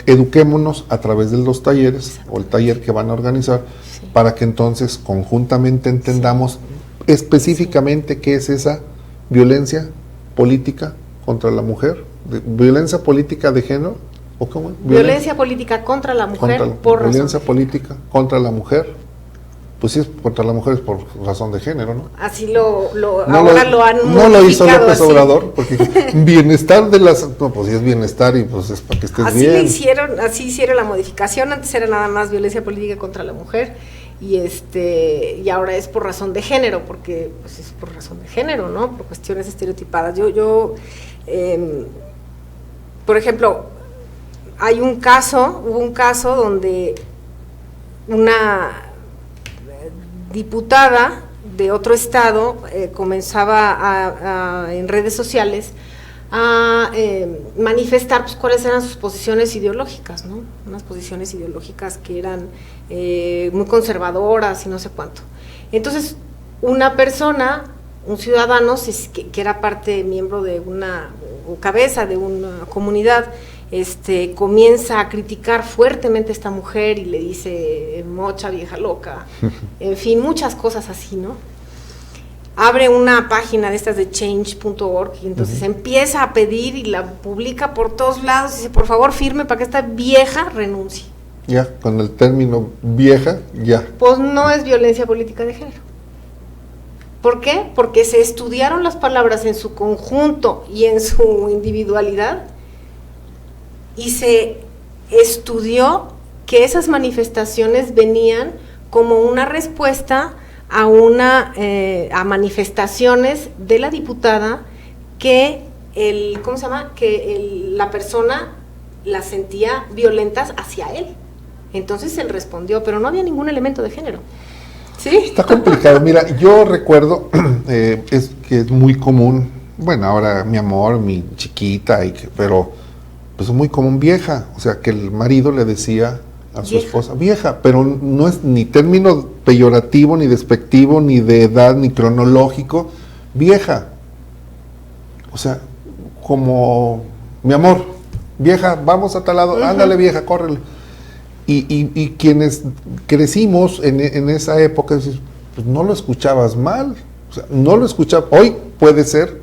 eduquémonos a través de los talleres o el taller que van a organizar, para que entonces conjuntamente entendamos específicamente qué es esa violencia política contra la mujer, violencia política de género, ¿o cómo? Violencia política contra la mujer por violencia política contra la mujer. Pues sí, contra la mujer es por razón de género, ¿no? Así ahora lo han modificado. No lo hizo López así. Obrador, porque bienestar de las... No, pues sí es bienestar y pues es para que estés así bien. Así hicieron la modificación, antes era nada más violencia política contra la mujer, y ahora es por razón de género, porque pues es por razón de género, ¿no? Por cuestiones estereotipadas. Por ejemplo, hubo un caso donde una diputada de otro estado comenzaba en redes sociales a manifestar pues, cuáles eran sus posiciones ideológicas, ¿no? Unas posiciones ideológicas que eran muy conservadoras y no sé cuánto. Entonces, una persona, un ciudadano que era miembro de o cabeza de una comunidad, comienza a criticar fuertemente a esta mujer y le dice mocha, vieja loca, en fin, muchas cosas así, ¿no? Abre una página de estas de change.org y entonces empieza a pedir y la publica por todos lados y dice, por favor, firme para que esta vieja renuncie. Ya, con el término vieja, ya. Pues no es violencia política de género. ¿Por qué? Porque se estudiaron las palabras en su conjunto y en su individualidad, y se estudió que esas manifestaciones venían como una respuesta a manifestaciones de la diputada que la persona las sentía violentas hacia él. Entonces él respondió, pero no había ningún elemento de género. ¿Sí? Está complicado. Mira, yo recuerdo que es muy común, bueno, ahora mi amor, mi chiquita, pero pues es muy común vieja, o sea, que el marido le decía a su esposa vieja, pero no es ni término peyorativo, ni despectivo, ni de edad, ni cronológico. Vieja. O sea, como, mi amor, vieja, vamos a tal lado, ándale vieja, córrele. Y quienes crecimos en esa época, pues no lo escuchabas mal, o sea, no lo escuchabas. Hoy puede ser,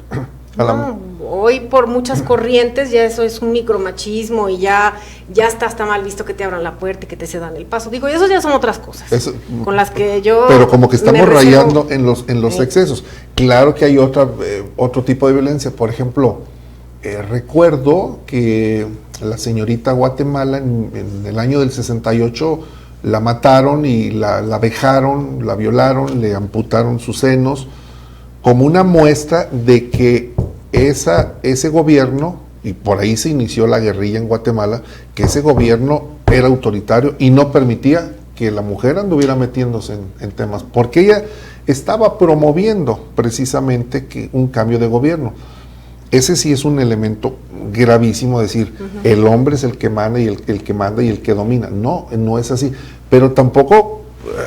hoy por muchas corrientes ya eso es un micromachismo y ya está mal visto que te abran la puerta y que te cedan el paso. Digo, y eso ya son otras cosas, con las que yo... Pero como que estamos rayando en los excesos. Claro que hay otro tipo de violencia. Por ejemplo, recuerdo que la señorita Guatemala en el año del 68 la mataron y la vejaron, la violaron, le amputaron sus senos, como una muestra de que ese gobierno, y por ahí se inició la guerrilla en Guatemala, que ese gobierno era autoritario y no permitía que la mujer anduviera metiéndose en temas, porque ella estaba promoviendo precisamente un cambio de gobierno. Ese sí es un elemento gravísimo, decir, el hombre es el que manda y el que manda y el que domina. No es así. Pero tampoco,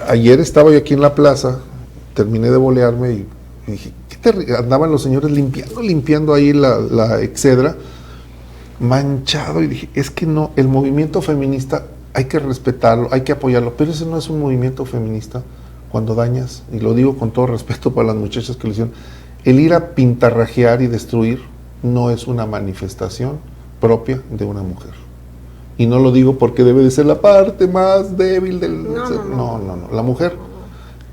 ayer estaba yo aquí en la plaza, terminé de bolearme y dije, andaban los señores limpiando ahí la exedra, manchado, y dije, es que no, el movimiento feminista hay que respetarlo, hay que apoyarlo, pero ese no es un movimiento feminista cuando dañas, y lo digo con todo respeto para las muchachas que lo hicieron, el ir a pintarrajear y destruir no es una manifestación propia de una mujer. Y no lo digo porque debe de ser la parte más débil del... No. La mujer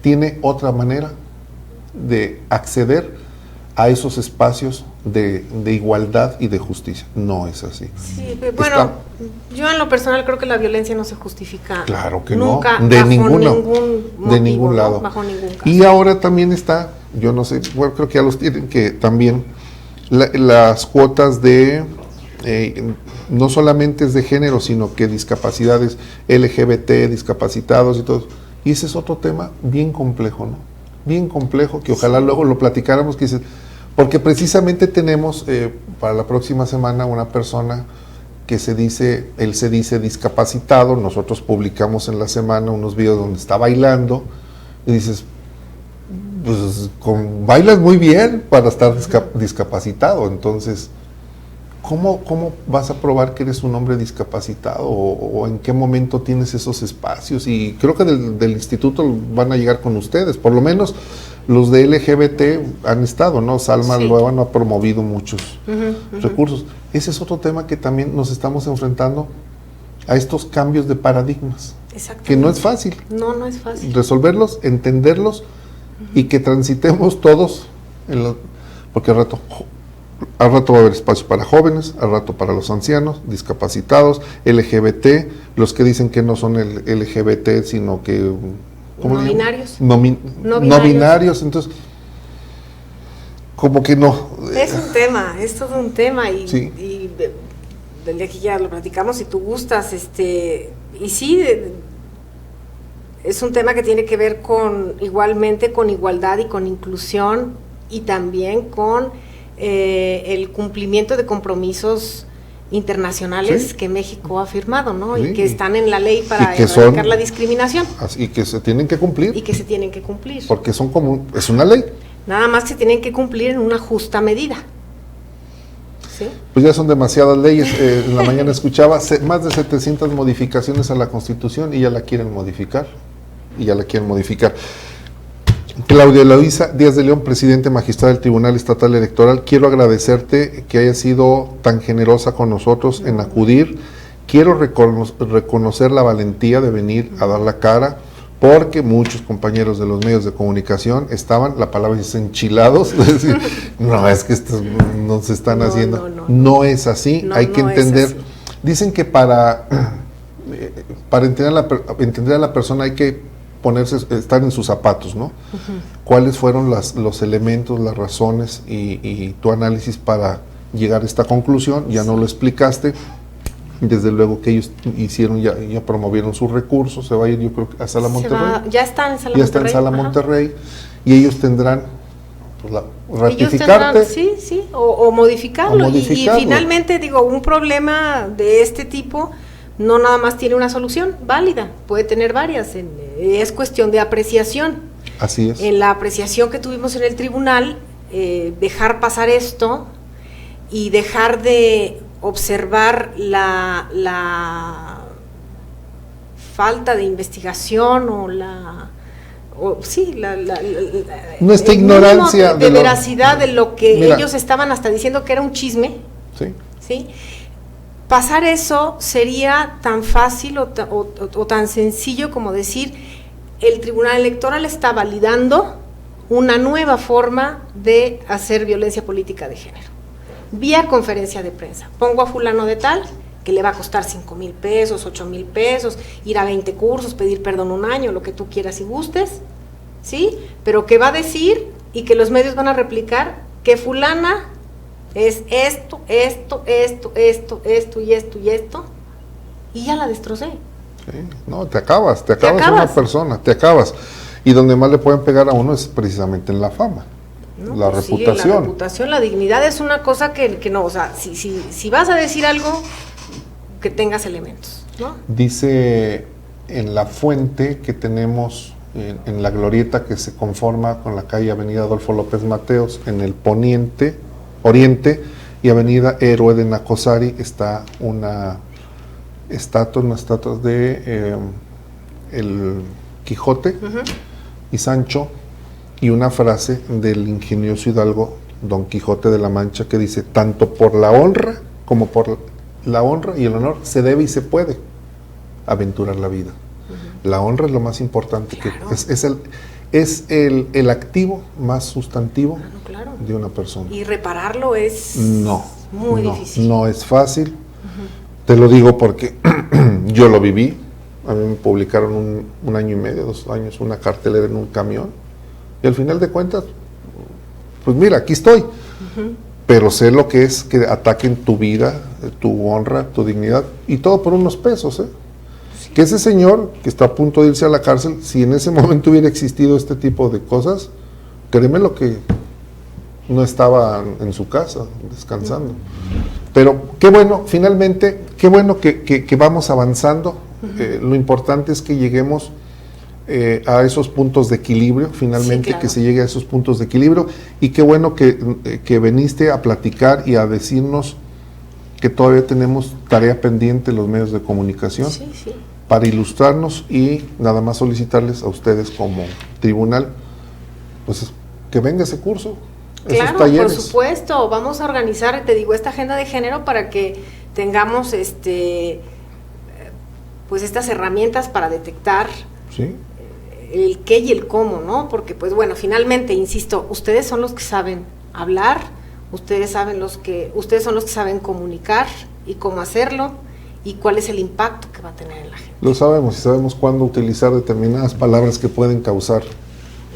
tiene otra manera de acceder a esos espacios de igualdad y de justicia. No es así. Sí, bueno, yo en lo personal creo que la violencia no se justifica. Claro que nunca, no, de ningún lado. ¿no? Bajo ningún caso. Y ahora también está, yo no sé, bueno, creo que ya los tienen, que también las cuotas de, no solamente es de género, sino que discapacidades LGBT, discapacitados y todo. Y ese es otro tema bien complejo, ¿no? Bien complejo, que ojalá luego lo platicáramos, que dices, porque precisamente tenemos para la próxima semana una persona que él se dice discapacitado. Nosotros publicamos en la semana unos videos donde está bailando y dices, pues bailas muy bien para estar discapacitado. Entonces, ¿cómo vas a probar que eres un hombre discapacitado o en qué momento tienes esos espacios? Y creo que del instituto van a llegar con ustedes, por lo menos los de LGBT han estado, ¿no? Salma Luevano ha promovido muchos recursos. Ese es otro tema que también nos estamos enfrentando a estos cambios de paradigmas, que no es fácil. No es fácil. Resolverlos, entenderlos y que transitemos todos, porque al rato va a haber espacio para jóvenes, al rato para los ancianos, discapacitados, LGBT, los que dicen que no son el LGBT, sino que... No binarios. No binarios, entonces, como que no. Es un tema, es todo un tema, y del día que ya lo platicamos, si tú gustas, y sí, es un tema que tiene que ver igualmente con igualdad y con inclusión, y también con el cumplimiento de compromisos internacionales que México ha firmado, ¿no? Sí, y que están en la ley para erradicar la discriminación. Y que se tienen que cumplir. Porque es una ley. Nada más que se tienen que cumplir en una justa medida. ¿Sí? Pues ya son demasiadas leyes. En la mañana escuchaba más de 700 modificaciones a la Constitución y ya la quieren modificar. Claudia Eloísa Díaz de León, presidente magistrada del Tribunal Estatal Electoral, quiero agradecerte que hayas sido tan generosa con nosotros en acudir. Quiero reconocer la valentía de venir a dar la cara, porque muchos compañeros de los medios de comunicación estaban, la palabra es enchilados, es decir, no, es que estos no se están haciendo. No es así, hay que entender. Dicen que para entender a la persona hay que estar en sus zapatos, ¿no? ¿Cuáles fueron los elementos, las razones y tu análisis para llegar a esta conclusión? Ya no lo explicaste. Desde luego que ellos hicieron, ya promovieron sus recursos, se va a ir, yo creo, a Sala Monterrey. Ya está en Sala Monterrey, y ellos tendrán ratificarte. O modificarlo. Y finalmente, digo, un problema de este tipo no nada más tiene una solución válida, puede tener varias. es cuestión de apreciación. Así es. En la apreciación que tuvimos en el tribunal, dejar pasar esto y dejar de observar la falta de investigación o nuestra ignorancia de veracidad de lo que mira, ellos estaban hasta diciendo que era un chisme. Sí. ¿Sí? Pasar eso sería tan fácil o tan sencillo como decir, el Tribunal Electoral está validando una nueva forma de hacer violencia política de género. Vía conferencia de prensa. Pongo a fulano de tal, que le va a costar 5,000 pesos, 8,000 pesos, ir a 20 cursos, pedir perdón un año, lo que tú quieras y gustes, ¿sí? Pero que va a decir y que los medios van a replicar que fulana es esto y esto, y ya la destrocé. Sí. No, te acabas una persona, te acabas. Y donde más le pueden pegar a uno es precisamente en la fama, no, la pues reputación. Sí, la reputación, la dignidad es una cosa que no, o sea, si vas a decir algo, que tengas elementos, ¿no? Dice en la fuente que tenemos en la glorieta que se conforma con la calle Avenida Adolfo López Mateos, en el oriente y Avenida Héroe de Nacosari, está una estatua de el Quijote y Sancho, y una frase del ingenioso hidalgo Don Quijote de la Mancha que dice: tanto por la honra como por la honra y el honor se debe y se puede aventurar la vida. La honra es lo más importante, claro. Que es el activo más sustantivo claro. de una persona. Y repararlo es muy difícil. No es fácil. Te lo digo porque yo lo viví. A mí me publicaron un año y medio, 2 años, una cartelera en un camión. Y al final de cuentas, pues mira, aquí estoy. Pero sé lo que es que ataquen tu vida, tu honra, tu dignidad, y todo por unos pesos, ¿eh? Sí. Que ese señor que está a punto de irse a la cárcel, si en ese momento hubiera existido este tipo de cosas, créeme lo que no estaba en su casa descansando. Pero qué bueno, finalmente, qué bueno que vamos avanzando. Lo importante es que lleguemos a esos puntos de equilibrio, finalmente, sí, claro. Que se llegue a esos puntos de equilibrio, y qué bueno que viniste a platicar y a decirnos que todavía tenemos tarea pendiente los medios de comunicación, sí. Para ilustrarnos, y nada más solicitarles a ustedes como tribunal, pues que venga ese curso, claro, esos talleres. Por supuesto, vamos a organizar, te digo, esta agenda de género para que tengamos pues estas herramientas para detectar ¿sí? El qué y el cómo, ¿no? Porque pues bueno, finalmente, insisto, ustedes son los que saben hablar, ustedes son los que saben comunicar y cómo hacerlo y cuál es el impacto que va a tener en la gente. Lo sabemos, y sabemos cuándo utilizar determinadas palabras que pueden causar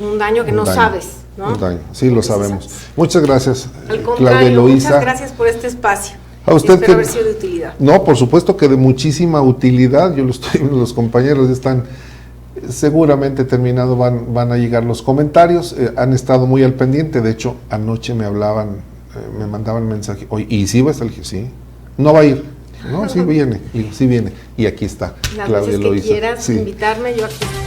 un daño que no sabes, ¿no? Un daño, sí, lo sabemos. Muchas gracias, al contrario, Claudia Eloísa. Muchas gracias por este espacio. A usted espero haber sido de utilidad. No, por supuesto que de muchísima utilidad. Yo lo estoy viendo, los compañeros están seguramente terminado, van a llegar los comentarios, han estado muy al pendiente. De hecho, anoche me hablaban, me mandaban mensaje, oye, ¿y si va a estar? Le dije, sí, no va a ir. No, sí viene, y aquí está. Las veces que quieras invitarme, yo aquí estoy.